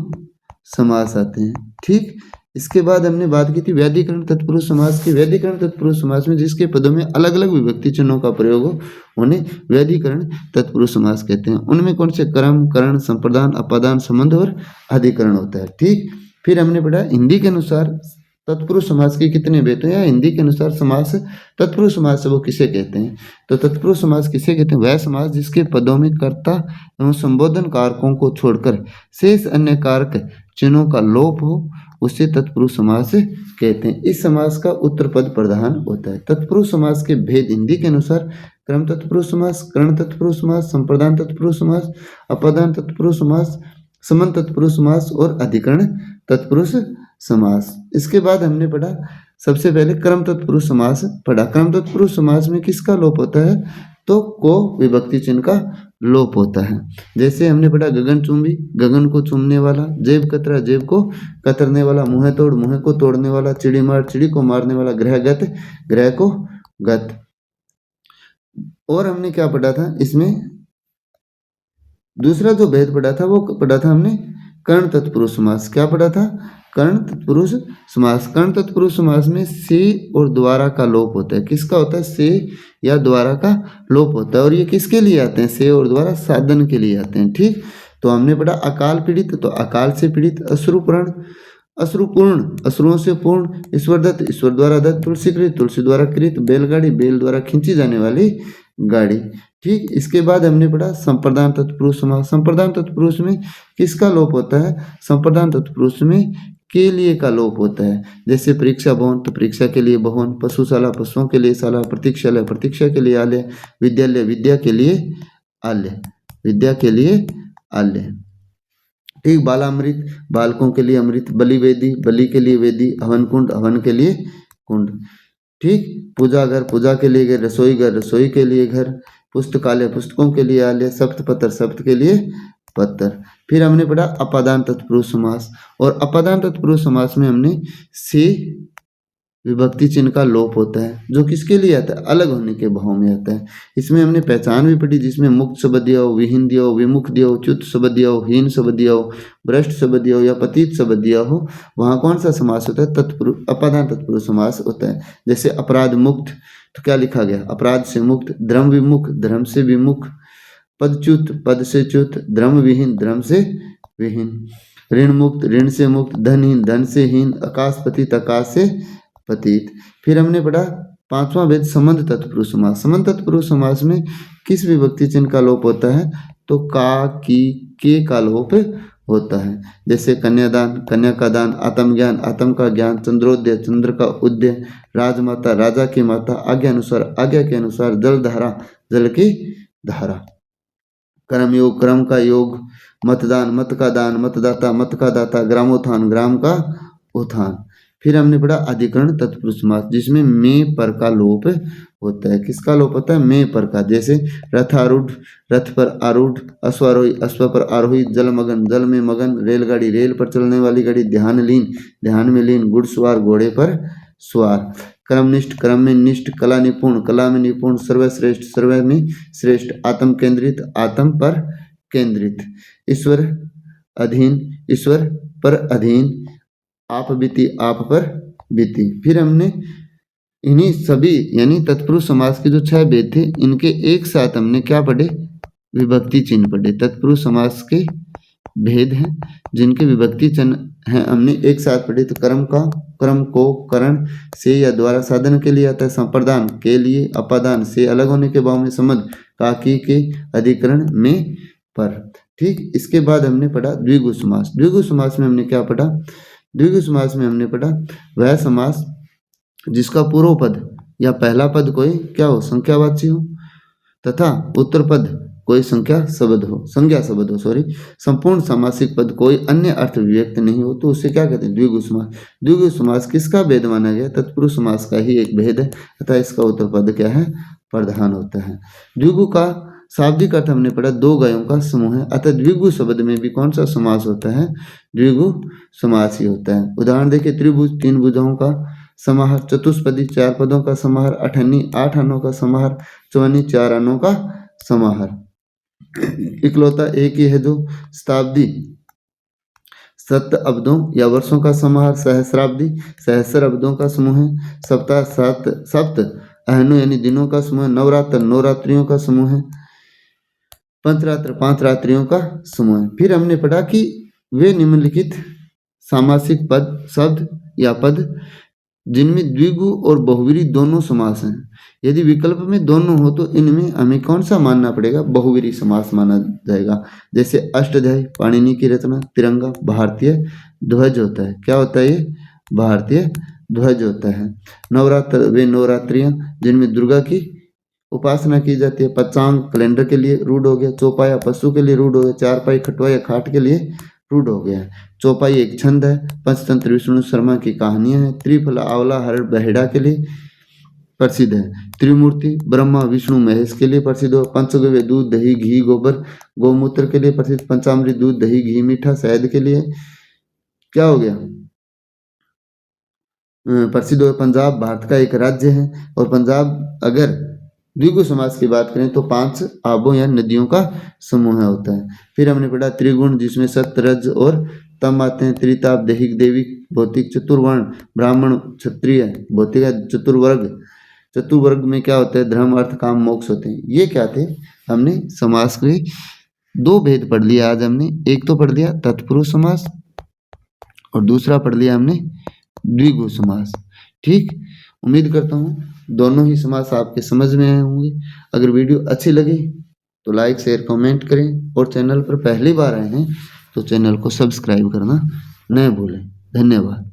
समास आते हैं, ठीक। इसके बाद हमने बात की थी वैधिकरण तत्पुरुष समास की। वैधिकरण तत्पुरुष समास में जिसके पदों में अलग अलग विभक्ति चिन्हों का प्रयोग हो उन्हें वैधिकरण तत्पुरुष समास कहते हैं। उनमें कौन से? कर्म, करण, संप्रदान, अपादान, संबंध और अधिकरण होता है, ठीक। फिर हमने पढ़ा हिंदी के अनुसार तत्पुरुष समास के कितने भेद हैं, या हिंदी के अनुसार समास तत्पुरुष समास वो किसे कहते हैं? तो तत्पुरुष समास किसे कहते हैं? वह समास जिसके पदों में कर्ता एवं संबोधन कारकों को छोड़कर शेष अन्य कारक चिन्हों का लोप हो उसे तत्पुरुष समास कहते हैं। इस समास का उत्तर पद प्रधान होता है। तत्पुरुष समास के भेद हिंदी के अनुसार क्रम तत्पुरुष समास, करण तत्पुरुष समास, संप्रदान तत्पुरुष समास, अपादान तत्पुरुष समास, संबंध तत्पुरुष समास और अधिकरण तत्पुरुष समास। इसके बाद हमने पढ़ा सबसे पहले क्रम तत्पुरुष समास पढ़ा। क्रम तत्पुरुष समास में किसका लोप होता है? तो को विभक्ति चिन्ह का लोप होता है। जैसे हमने पढ़ा गगनचुंबी, गगन को चूमने वाला, जेब कतरा, जेब को कतरने वाला, मुँह तोड़, मुँह को तोड़ने वाला, चिड़ी मार, चिड़ी को मारने वाला, ग्रहगत, ग्रह को गत। और हमने क्या पढ़ा था? इसमें दूसरा जो भेद पढ़ा था वो पढ़ा था हमने कर्ण तत्पुरुष समास। क्या पढ़ा था? कर्ण तत्पुरुष समास। कर्ण तत्पुरुष समास में से और द्वारा का लोप होता है। किसका होता है? से या द्वारा का लोप होता है। और ये किसके लिए आते हैं? से और द्वारा साधन के लिए आते हैं, ठीक। तो हमने पढ़ा अकाल पीड़ित, तो अकाल से पीड़ित, अश्रुपूर्ण, अश्रुपूर्ण, अश्रुओं से पूर्ण, ईश्वर दत्त, ईश्वर द्वारा दत्त, तुलसीकृत, तुलसी द्वारा कृत, बैलगाड़ी, बैल द्वारा खींची जाने वाली गाड़ी, ठीक। इसके बाद हमने पढ़ा संप्रदान तत्पुरुष समास। संप्रदान तत्पुरुष में किसका लोप होता है? संप्रदान तत्पुरुष में के लिए का लोप होता है। जैसे परीक्षा भवन, तो परीक्षा के लिए भवन, पशुशाला, पशुओं के लिए शाला, प्रतीक्षालय, प्रतीक्षा के लिए आलय, विद्यालय, विद्या के लिए आलय, विद्या के लिए आलय, ठीक। बालामृत, बालकों के लिए अमृत, बलि वेदी, बलि के लिए वेदी, हवन कुंड, हवन के लिए कुंड, ठीक। पूजा घर, पूजा के लिए घर, रसोई घर, रसोई के लिए घर, पुस्तकालय, पुस्तकों के लिए आलय, सप्तपत्र, सप्त के लिए पत्र। फिर हमने पढ़ा अपादान तत्पुरुष समास। और अपादान तत्पुरुष समास में हमने से विभक्ति चिन्ह का लोप होता है, जो किसके लिए आता है? अलग होने के भाव में आता है। इसमें हमने पहचान भी पढ़ी, जिसमें मुक्त शब्द दिया हो, विहीन दिया हो, विमुख दिया हो, च्युत शब्द दिया हो, हीन शब्द दिया हो, भ्रष्ट शब्द दिया हो या पतित शब्द दिया हो, वहाँ कौन सा समास होता है? तत्पुरुष, अपादान तत्पुरुष समास होता है। जैसे अपराध मुक्त, तो क्या लिखा गया? अपराध से मुक्त, धर्म विमुख, धर्म से विमुख, पदच्युत, पद से च्युत, धर्म विहीन, धर्म से विहीन, ऋण मुक्त, ऋण से मुक्त, धनहीन, धन से हीन, आकाश पतित, आकाश से पतित। फिर हमने पढ़ा पांचवा भेद संबंध तत्पुरुष समास। संबंध तत्पुरुष समास में किस विभक्ति चिन्ह का लोप होता है? तो का, की, के का लोप होता है। जैसे कन्यादान, कन्या का दान, आत्मज्ञान, आत्म का ज्ञान, चंद्रोदय, चंद्र का उदय, राजमाता, राजा की माता, आज्ञा अनुसार, आज्ञा के अनुसार, जल धारा, जल की धारा, कर्म योग, कर्म का योग, मतदान, मत का दान, मतदाता, मत का दाता, ग्रामोत्थान, ग्राम का उत्थान। फिर हमने पढ़ा अधिकरण तत्पुरुष समास, जिसमें में पर का लोप होता है। किसका लोप होता है? में पर का। जैसे रथारूढ़, रथ पर आरूढ़, अश्वारोही, अश्व पर आरोही, जलमगन, जल में मगन, रेलगाड़ी, रेल पर चलने वाली गाड़ी, ध्यानलीन, ध्यान में लीन, घुड़सवार, घोड़े पर स्वार, कर्मनिष्ठ, क्रम में निष्ठ, कला निपुण, कला में निपुण, सर्वश्रेष्ठ, सर्व में श्रेष्ठ, आत्म केंद्रित, आत्म पर केंद्रित, ईश्वर अधीन, ईश्वर पर अधीन, आप बीती, आप पर बीती। फिर हमने इन्हीं सभी यानी तत्पुरुष समास के जो 6 भेद थे, इनके एक साथ हमने क्या पढ़े? विभक्ति चिन्ह पढ़े। तत्पुरुष समास के भेद हैं जिनके विभक्ति चिन्ह हैं, हमने एक साथ पढ़े। तो कर्म का, कर्म को करण से या द्वारा साधन के लिए आता है, संप्रदान के लिए, अपादान से अलग होने के भाव में, समझ काकी के अधिकरण में पर। ठीक, इसके बाद हमने पढ़ा द्विगु समास। द्विगु समास में हमने क्या पढ़ा? द्विगु समास में हमने पढ़ा वह समास जिसका पूर्व पद या पहला पद कोई क्या हो? संख्यावाची हो, तथा उत्तर पद कोई संख्या शब्द हो, संज्ञा शब्द हो, संपूर्ण सामासिक पद कोई अन्य अर्थ व्यक्त नहीं हो, तो उसे क्या कहते हैं? द्विगु समास। द्विगु समास किसका भेद माना गया? तत्पुरुष समास का ही एक भेद है, अतः इसका उत्तर पद क्या है? प्रधान होता है। द्विगु का शाब्दिक अर्थ हमने पढ़ा 2 गायों का समूह है, अतः द्विगु शब्द में भी कौन सा समास होता है? द्विगु समास ही होता है। उदाहरण देखिए, त्रिभुज 3 भुजाओं का समाहार, चतुष्पदी 4 पदों का समाहार, अठन्नी 8 अन्नों का समाहार, चौवन्नी 4 अन्नों का समाहार। इकलौता एक ही है जो शताब्दी 7 अब्दों या वर्षों का समाहार, सहस्राब्दी सहस्र अब्दों का समूह है, सप्ताह 7 सप्त अहनों यानी दिनों का समूह है, नवरात्र 9 रात्रियों का समूह है, पंचरात्र 5 रात्रियों का समूह है। फिर हमने पढ़ा कि वे निम्नलिखित सामासिक पद, शब्द या पद जिनमें द्विगु और बहुव्रीहि दोनों समास हैं, यदि विकल्प में दोनों हो तो इनमें हमें कौन सा मानना पड़ेगा? बहुव्रीहि समास माना जाएगा। जैसे अष्टध्यायी पाणिनि की रचना, तिरंगा भारतीय ध्वज होता है। क्या होता है ये? भारतीय ध्वज होता है। नवरात्र वे नवरात्रियां जिनमें दुर्गा की उपासना की जाती है। पंचांग कैलेंडर के लिए रूढ़ हो गया। चौपाया पशु के लिए रूढ़ हो गया। चारपाई खटवा या खाट के लिए रूढ़ हो गया है। चौपाई एक छंद है। पंचतंत्र विष्णु शर्मा की कहानियां हैं। त्रिफल आंवला हर बहेड़ा के लिए प्रसिद्ध है। त्रिमूर्ति ब्रह्मा विष्णु महेश के लिए प्रसिद्ध हो। पंचगव्य दूध दही घी गोबर गौमूत्र के लिए प्रसिद्ध। पंचामृत दूध दही घी मीठा शहद के लिए क्या हो गया? प्रसिद्ध हो। पंजाब भारत का एक राज्य है और पंजाब अगर द्विगु समास की बात करें तो 5 आबों या नदियों का समूह होता है। फिर हमने पढ़ा त्रिगुण जिसमें सत्य रज और तम आते हैं। त्रिताप दैहिक दैविक भौतिक। चतुर्वर्ण ब्राह्मण क्षत्रिय भौतिक। चतुर्वर्ग में क्या होता है? धर्म अर्थ काम मोक्ष होते हैं। ये क्या थे? हमने समास के 2 भेद पढ़ लिया आज हमने। एक तो पढ़ लिया तत्पुरुष समास और दूसरा पढ़ लिया हमने द्विगु समास। ठीक, उम्मीद करता हूँ दोनों ही समास आपके समझ में आए होंगे। अगर वीडियो अच्छी लगी तो लाइक शेयर कमेंट करें और चैनल पर पहली बार आए हैं तो चैनल को सब्सक्राइब करना न भूलें। धन्यवाद।